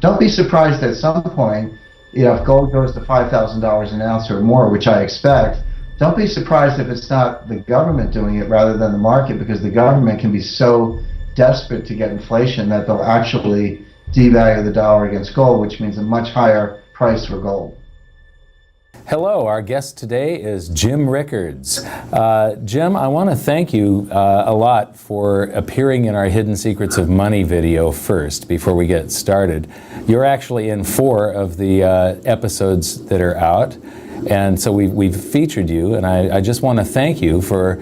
Don't be surprised at some point, if gold goes to $5,000 an ounce or more, which I expect, don't be surprised if it's not the government doing it rather than the market, because the government can be so desperate to get inflation that they'll actually devalue the dollar against gold, which means a much higher price for gold. Hello, our guest today is Jim Rickards. Jim, I want to thank you a lot for appearing in our Hidden Secrets of Money video first, before we get started. You're actually in 4 of the episodes that are out, and so we've featured you, and I just want to thank you for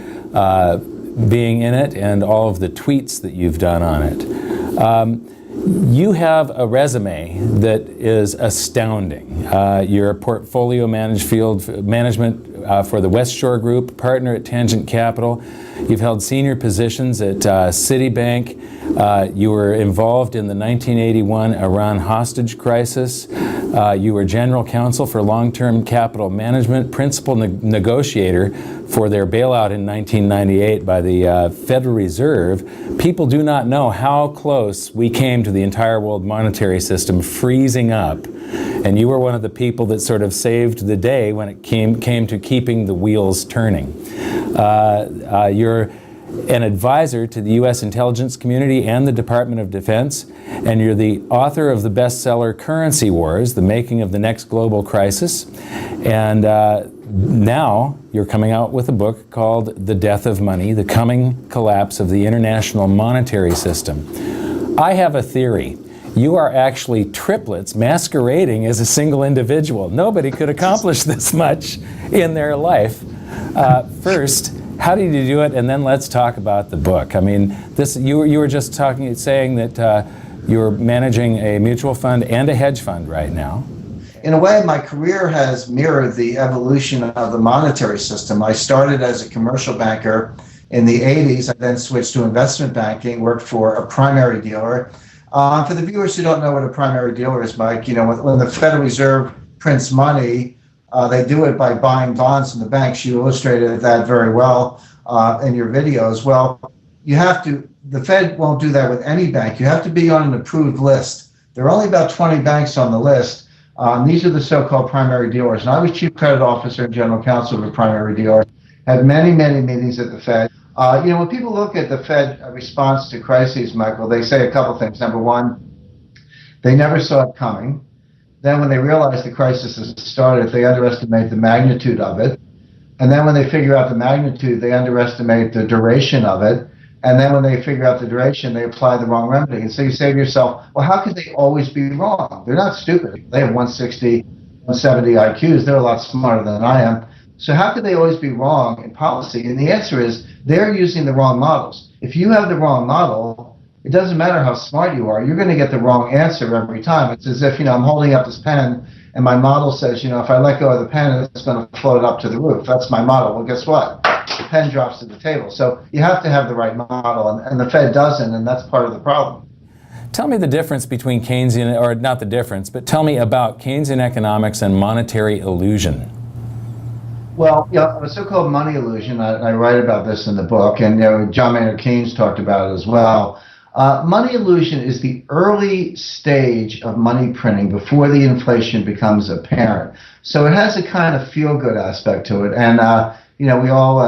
being in it and all of the tweets that you've done on it. You have a resume that is astounding. You're a portfolio management for the West Shore Group, partner at Tangent Capital. You've held senior positions at Citibank. You were involved in the 1981 Iran hostage crisis. You were general counsel for long-term capital management, principal negotiator for their bailout in 1998 by the Federal Reserve. People do not know how close we came to the entire world monetary system freezing up. And you were one of the people that sort of saved the day when it came to keeping the wheels turning. You're an advisor to the U.S. intelligence community and the Department of Defense, and you're the author of the bestseller Currency Wars, The Making of the Next Global Crisis. And now you're coming out with a book called The Death of Money, The Coming Collapse of the International Monetary System. I have a theory. You are actually triplets masquerading as a single individual. Nobody could accomplish this much in their life. First, how did you do it? And then let's talk about the book. I mean, you were just saying that you're managing a mutual fund and a hedge fund right now. In a way, my career has mirrored the evolution of the monetary system. I started as a commercial banker in the 80s. I then switched to investment banking, worked for a primary dealer. For the viewers who don't know what a primary dealer is, Mike, when the Federal Reserve prints money, they do it by buying bonds from the banks. You illustrated that very well in your videos. Well, the Fed won't do that with any bank. You have to be on an approved list. There are only about 20 banks on the list. These are the so-called primary dealers. And I was chief credit officer and general counsel of a primary dealer. Had many, many meetings at the Fed. When people look at the Fed response to crises, Michael, they say a couple things. Number one, they never saw it coming. Then when they realize the crisis has started, they underestimate the magnitude of it. And then when they figure out the magnitude, they underestimate the duration of it. And then when they figure out the duration, they apply the wrong remedy. And so you say to yourself, well, how could they always be wrong? They're not stupid. They have 160, 170 IQs. They're a lot smarter than I am. So how could they always be wrong in policy? And the answer is they're using the wrong models. If you have the wrong model, it doesn't matter how smart you are, you're going to get the wrong answer every time. It's as if, I'm holding up this pen and my model says, if I let go of the pen, it's going to float up to the roof. That's my model. Well, guess what? The pen drops to the table. So you have to have the right model, and the Fed doesn't, and that's part of the problem. Tell me the difference between Keynesian, or not the difference, but tell me about Keynesian economics and monetary illusion. Well, a so-called money illusion, I write about this in the book, and John Maynard Keynes talked about it as well. Money illusion is the early stage of money printing before the inflation becomes apparent. So it has a kind of feel-good aspect to it. And, we all,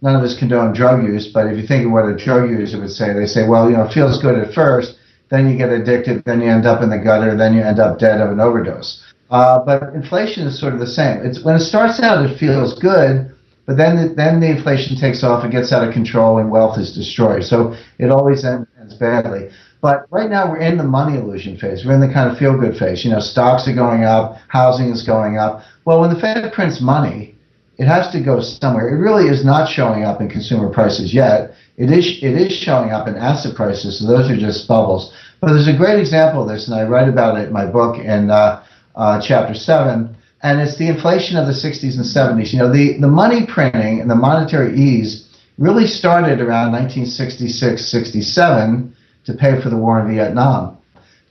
none of us condone drug use, but if you think of what a drug user would say, they say, well, it feels good at first, then you get addicted, then you end up in the gutter, then you end up dead of an overdose. But inflation is sort of the same. When it starts out, it feels good, but then the inflation takes off, it gets out of control, and wealth is destroyed. So it always ends badly. But right now we're in the money illusion phase. We're in the kind of feel-good phase. Stocks are going up, housing is going up. Well, when the Fed prints money, it has to go somewhere. It really is not showing up in consumer prices yet. It is showing up in asset prices, so those are just bubbles. But there's a great example of this, and I write about it in my book in Chapter 7, and it's the inflation of the 60s and 70s. The money printing and the monetary ease really started around 1966, 67 to pay for the war in Vietnam.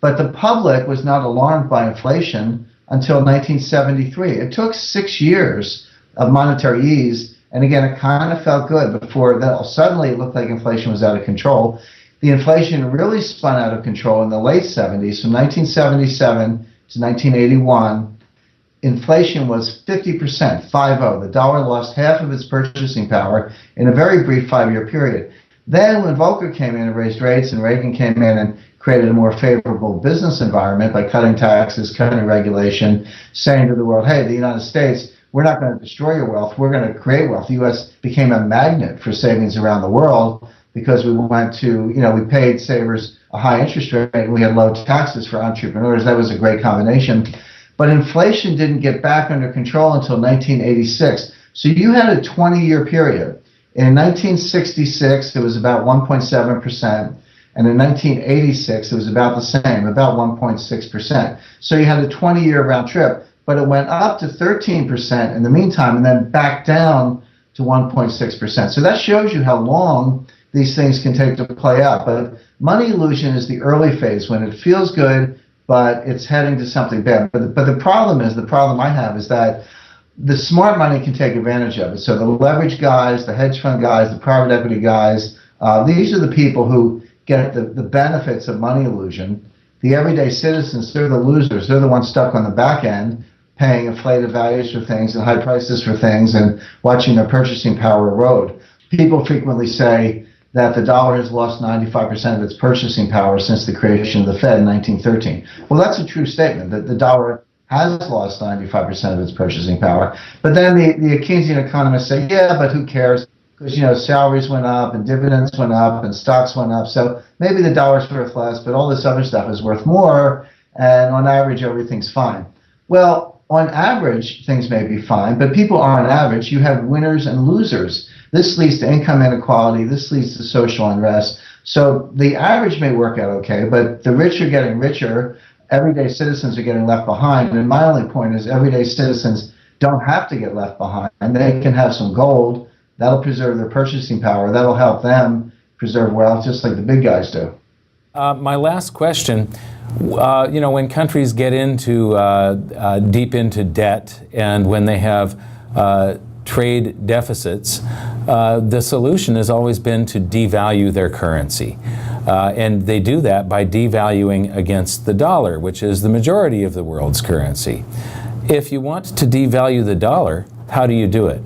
But the public was not alarmed by inflation until 1973. It took 6 years of monetary ease, and again, it kind of felt good before that. Suddenly it looked like inflation was out of control. The inflation really spun out of control in the late 70s. From 1977 to 1981, inflation was 50%, 50. The dollar lost half of its purchasing power in a very brief 5-year period. Then when Volcker came in and raised rates, and Reagan came in and created a more favorable business environment by cutting taxes, cutting regulation, saying to the world, hey, the United States, we're not going to destroy your wealth, we're going to create wealth. The U.S. became a magnet for savings around the world because we went to, we paid savers a high interest rate, and we had low taxes for entrepreneurs. That was a great combination. But inflation didn't get back under control until 1986. So you had a 20-year period. In 1966, it was about 1.7%. And in 1986, it was about the same, about 1.6%. So you had a 20-year round trip, but it went up to 13% in the meantime, and then back down to 1.6%. So that shows you how long these things can take to play out. But money illusion is the early phase when it feels good, but it's heading to something bad. But the problem I have is that the smart money can take advantage of it. So the leverage guys, the hedge fund guys, the private equity guys, these are the people who get the benefits of money illusion. The everyday citizens, they're the losers. They're the ones stuck on the back end, paying inflated values for things and high prices for things and watching their purchasing power erode. People frequently say that the dollar has lost 95% of its purchasing power since the creation of the Fed in 1913. Well, that's a true statement, that the dollar has lost 95% of its purchasing power. But then the Keynesian economists say, yeah, but who cares? Because, salaries went up and dividends went up and stocks went up. So maybe the dollar's worth less, but all this other stuff is worth more. And on average, everything's fine. Well, on average, things may be fine, but people aren't average. You have winners and losers. This leads to income inequality. This leads to social unrest. So the average may work out okay, but the rich are getting richer. Everyday citizens are getting left behind. And my only point is everyday citizens don't have to get left behind. They can have some gold. That'll preserve their purchasing power. That'll help them preserve wealth just like the big guys do. My last question, when countries get into deep into debt and when they have trade deficits, the solution has always been to devalue their currency. And they do that by devaluing against the dollar, which is the majority of the world's currency. If you want to devalue the dollar, how do you do it?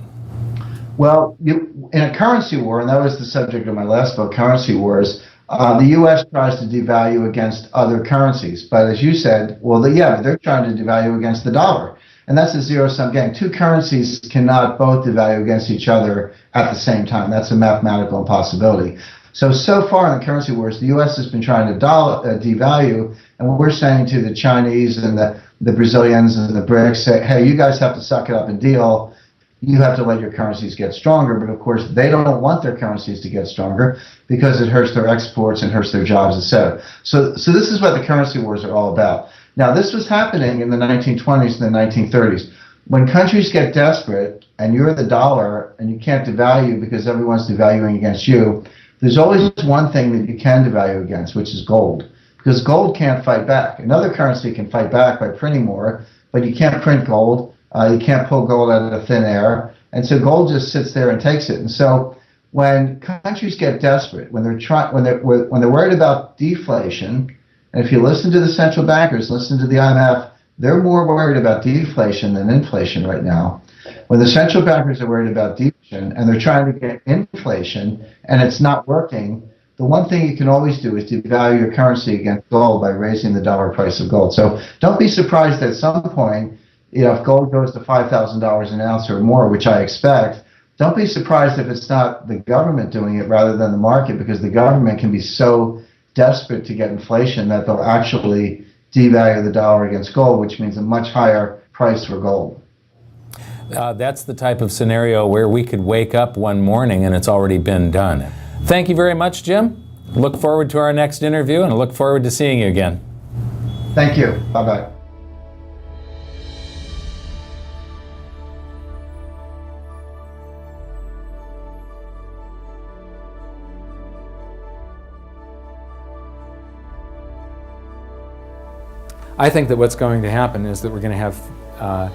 Well, in a currency war, and that was the subject of my last book, Currency Wars, the U.S. tries to devalue against other currencies. But as you said, they're trying to devalue against the dollar. And that's a zero-sum game. Two currencies cannot both devalue against each other at the same time. That's a mathematical impossibility. So far in the currency wars, the U.S. has been trying to devalue, and we're saying to the Chinese and the Brazilians and the BRICS, say, hey, you guys have to suck it up and deal. You have to let your currencies get stronger. But of course, they don't want their currencies to get stronger because it hurts their exports and hurts their jobs, etc. So this is what the currency wars are all about. Now, this was happening in the 1920s and the 1930s. When countries get desperate and you're the dollar and you can't devalue because everyone's devaluing against you, there's always one thing that you can devalue against, which is gold. Because gold can't fight back. Another currency can fight back by printing more, but you can't print gold. You can't pull gold out of thin air. And so gold just sits there and takes it. And so when countries get desperate, when they're worried about deflation, and if you listen to the central bankers, listen to the IMF, they're more worried about deflation than inflation right now. When the central bankers are worried about deflation and they're trying to get inflation and it's not working, the one thing you can always do is devalue your currency against gold by raising the dollar price of gold. So don't be surprised at some point, if gold goes to $5,000 an ounce or more, which I expect, don't be surprised if it's not the government doing it rather than the market, because the government can be so desperate to get inflation that they'll actually devalue the dollar against gold, which means a much higher price for gold. That's the type of scenario where we could wake up one morning and it's already been done. Thank you very much, Jim. Look forward to our next interview and I look forward to seeing you again. Thank you. Bye-bye. I think that what's going to happen is that we're going to have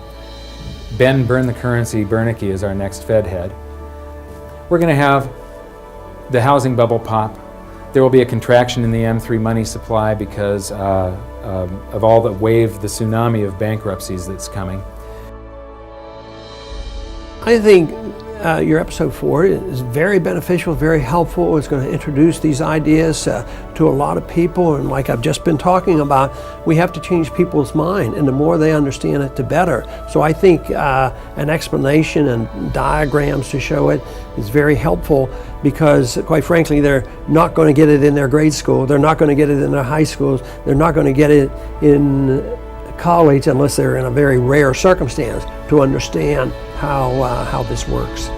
Ben Burn the Currency Bernanke as our next Fed head. We're going to have the housing bubble pop. there will be a contraction in the M3 money supply because of all the tsunami of bankruptcies that's coming. I think your episode 4 is very beneficial, very helpful. It's going to introduce these ideas to a lot of people, and like I've just been talking about, we have to change people's mind, and the more they understand it, the better. So I think an explanation and diagrams to show it is very helpful, because quite frankly, they're not going to get it in their grade school, they're not going to get it in their high schools, they're not going to get it in college unless they're in a very rare circumstance to understand how this works.